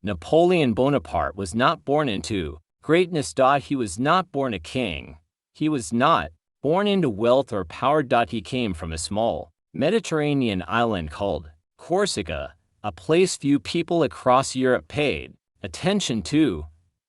Napoleon Bonaparte was not born into greatness. He was not born a king. He was not born into wealth or power. He came from a small Mediterranean island called Corsica, a place few people across Europe paid attention to.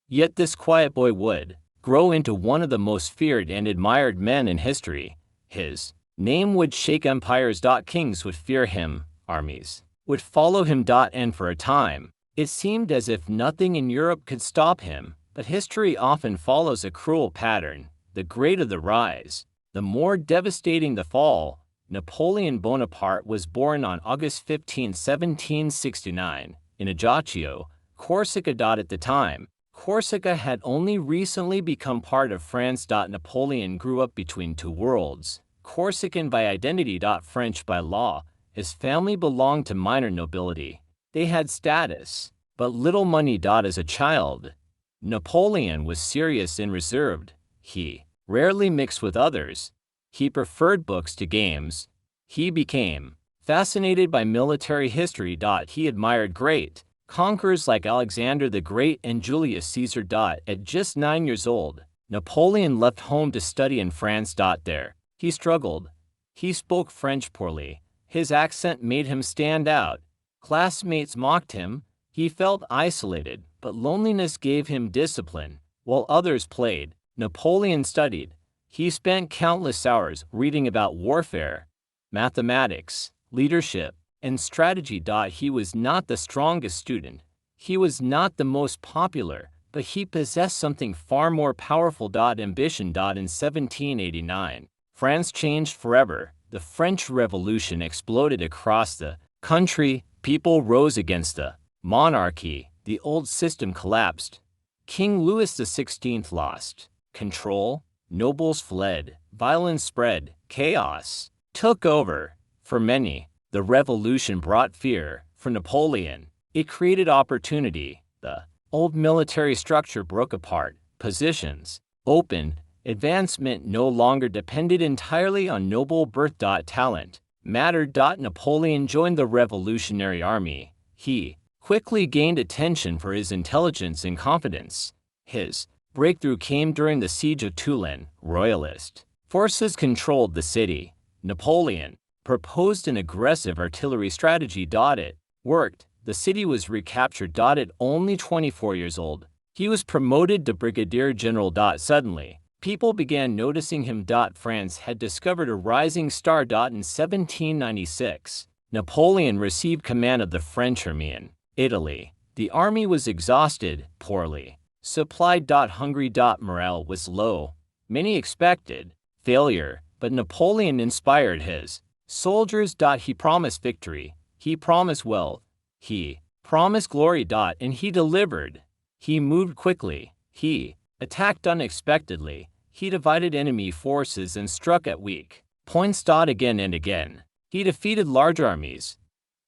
Yet this quiet boy would grow into one of the most feared and admired men in history. His name would shake empires. Kings would fear him, armies would follow him. And for a time, it seemed as if nothing in Europe could stop him. But history often follows a cruel pattern. The greater the rise, the more devastating the fall. Napoleon Bonaparte was born on August 15, 1769, in Ajaccio, Corsica. At the time, Corsica had only recently become part of France. Napoleon grew up between two worlds, Corsican by identity, French by law. His family belonged to minor nobility. They had status, but little money. As a child, Napoleon was serious and reserved. He rarely mixed with others. He preferred books to games. He became fascinated by military history. He admired great conquerors like Alexander the Great and Julius Caesar. At just 9 years old, Napoleon left home to study in France. There, he struggled. He spoke French poorly. His accent made him stand out. Classmates mocked him. He felt isolated, but loneliness gave him discipline. While others played, Napoleon studied. He spent countless hours reading about warfare, mathematics, leadership, and strategy. He was not the strongest student. He was not the most popular, but he possessed something far more powerful. Ambition. In 1789, France changed forever. The French Revolution exploded across the country. People rose against the monarchy. The old system collapsed. King Louis XVI lost control. Nobles fled. Violence spread. Chaos took over. For many, the revolution brought fear. For Napoleon, it created opportunity. The old military structure broke apart. Positions opened. Advancement no longer depended entirely on noble birth. Talent mattered. Napoleon joined the Revolutionary Army. He quickly gained attention for his intelligence and confidence. His breakthrough came during the siege of Toulon. Royalist forces controlled the city. Napoleon proposed an aggressive artillery strategy. It worked. The city was recaptured. At only 24 years old, he was promoted to brigadier general. Suddenly, people began noticing him. France had discovered a rising star. In 1796, Napoleon received command of the French army in Italy. The army was exhausted, poorly supplied. Hungry. Morale was low. Many expected failure, but Napoleon inspired his soldiers. He promised victory. He promised wealth. He promised glory. And he delivered. He moved quickly. He attacked unexpectedly. He divided enemy forces and struck at weak points. Again and again, he defeated large armies.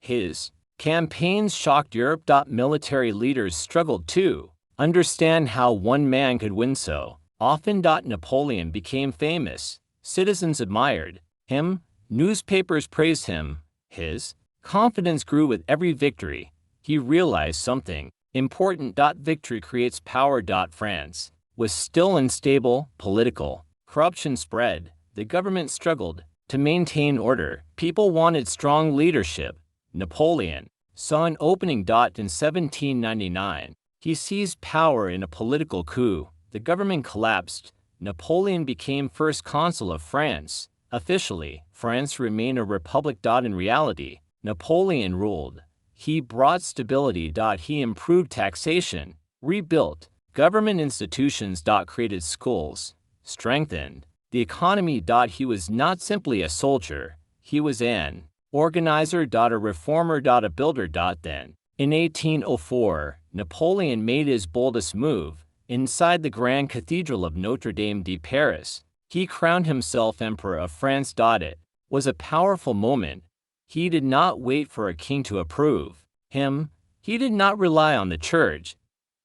His campaigns shocked Europe. Military leaders struggled to understand how one man could win so often. Napoleon became famous. Citizens admired him. Newspapers praised him. His confidence grew with every victory. He realized something important. Victory creates power. France was still unstable. Political corruption spread. The government struggled to maintain order. People wanted strong leadership. Napoleon saw an opening. In 1799, he seized power in a political coup. The government collapsed. Napoleon became first consul of France. Officially, France remained a republic. In reality, Napoleon ruled. He brought stability. He improved taxation, rebuilt government institutions. Created schools, strengthened the economy. He was not simply a soldier. He was an organizer. A reformer. A builder. Then, in 1804, Napoleon made his boldest move. Inside the Grand Cathedral of Notre Dame de Paris, he crowned himself Emperor of France. It was a powerful moment. He did not wait for a king to approve him. He did not rely on the church.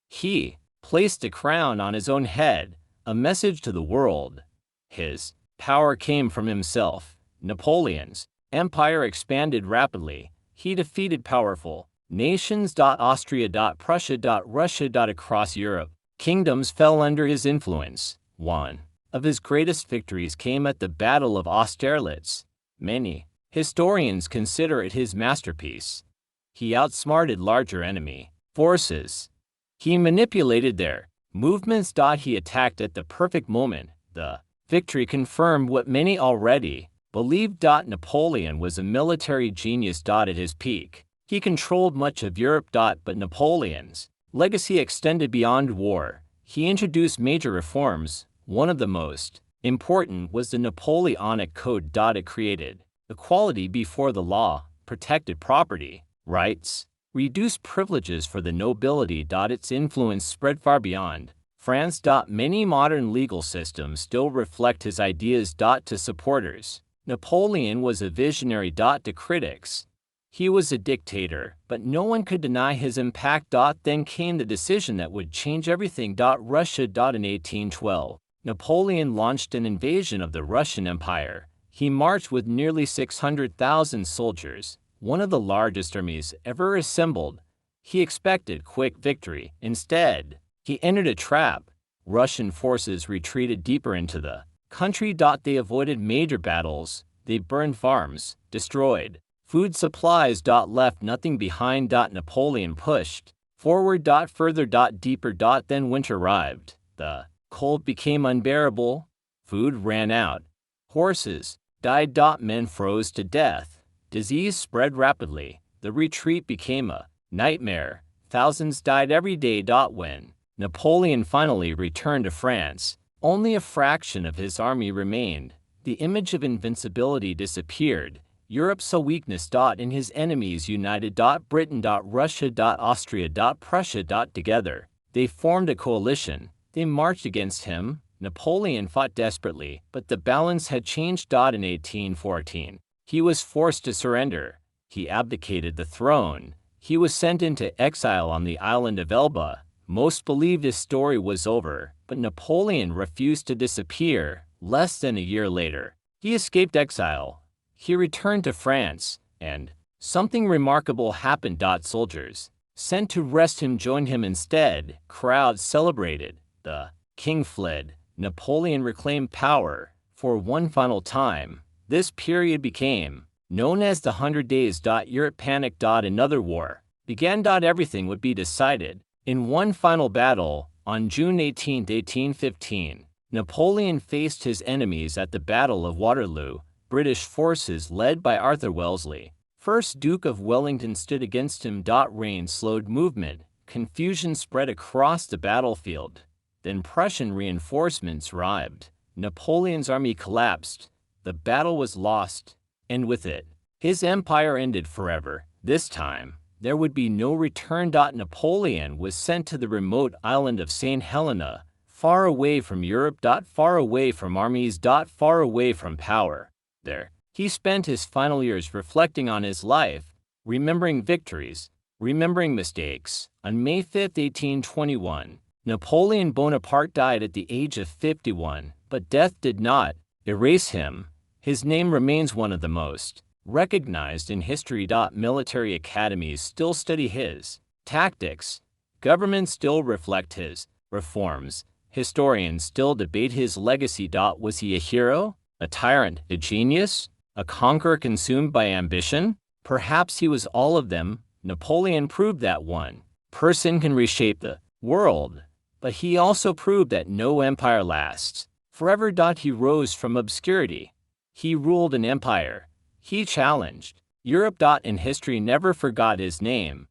He placed the crown on his own head, a message to the world. His power came from himself. Napoleon's empire expanded rapidly. He defeated powerful Nations. Austria. Prussia. Russia. Across Europe, kingdoms fell under his influence. One of his greatest victories came at the Battle of Austerlitz. Many historians consider it his masterpiece. He outsmarted larger enemy forces. He manipulated their movements. He attacked at the perfect moment. The victory confirmed what many already believed. Napoleon was a military genius. At his peak, he controlled much of Europe. But Napoleon's legacy extended beyond war. He introduced major reforms. One of the most important was the Napoleonic Code. It created equality before the law, protected property rights, reduced privileges for the nobility. Its influence spread far beyond France. Many modern legal systems still reflect his ideas. To supporters, Napoleon was a visionary. To critics, he was a dictator, but no one could deny his impact. Then came the decision that would change everything. Russia. In 1812, Napoleon launched an invasion of the Russian Empire. He marched with nearly 600,000 soldiers, one of the largest armies ever assembled. He expected quick victory. Instead, he entered a trap. Russian forces retreated deeper into the country. They avoided major battles. They burned farms, destroyed food supplies. Left nothing behind. Napoleon pushed forward. Further. Deeper. Then winter arrived. The cold became unbearable. Food ran out. Horses died. Men froze to death. Disease spread rapidly. The retreat became a nightmare. Thousands died every day. When Napoleon finally returned to France, only a fraction of his army remained. The image of invincibility disappeared. Europe saw weakness. In his enemies united. Britain. Russia. Austria. Prussia. Together, they formed a coalition. They marched against him. Napoleon fought desperately, but the balance had changed. In 1814, he was forced to surrender. He abdicated the throne. He was sent into exile on the island of Elba. Most believed his story was over, but Napoleon refused to disappear. Less than a year later, he escaped exile. He returned to France, and something remarkable happened. Soldiers sent to arrest him joined him instead. Crowds celebrated. The king fled. Napoleon reclaimed power for one final time. This period became known as the 100 Days. Europe panicked. Another war began. Everything would be decided in one final battle. On June 18, 1815, Napoleon faced his enemies at the Battle of Waterloo. British forces led by Arthur Wellesley, 1st Duke of Wellington, stood against him. Rain slowed movement. Confusion spread across the battlefield. Then Prussian reinforcements arrived. Napoleon's army collapsed. The battle was lost, and with it, his empire ended forever. This time, there would be no return. Napoleon was sent to the remote island of St. Helena, far away from Europe. Far away from armies. Far away from power. There, he spent his final years reflecting on his life, remembering victories, remembering mistakes. On May 5, 1821, Napoleon Bonaparte died at the age of 51, but death did not erase him. His name remains one of the most recognized in history. Military academies still study his tactics. Governments still reflect his reforms. Historians still debate his legacy. Was he a hero, a tyrant, a genius, a conqueror consumed by ambition? Perhaps he was all of them. Napoleon proved that one person can reshape the world, but he also proved that no empire lasts forever. He rose from obscurity. He ruled an empire. He challenged Europe. And history never forgot his name.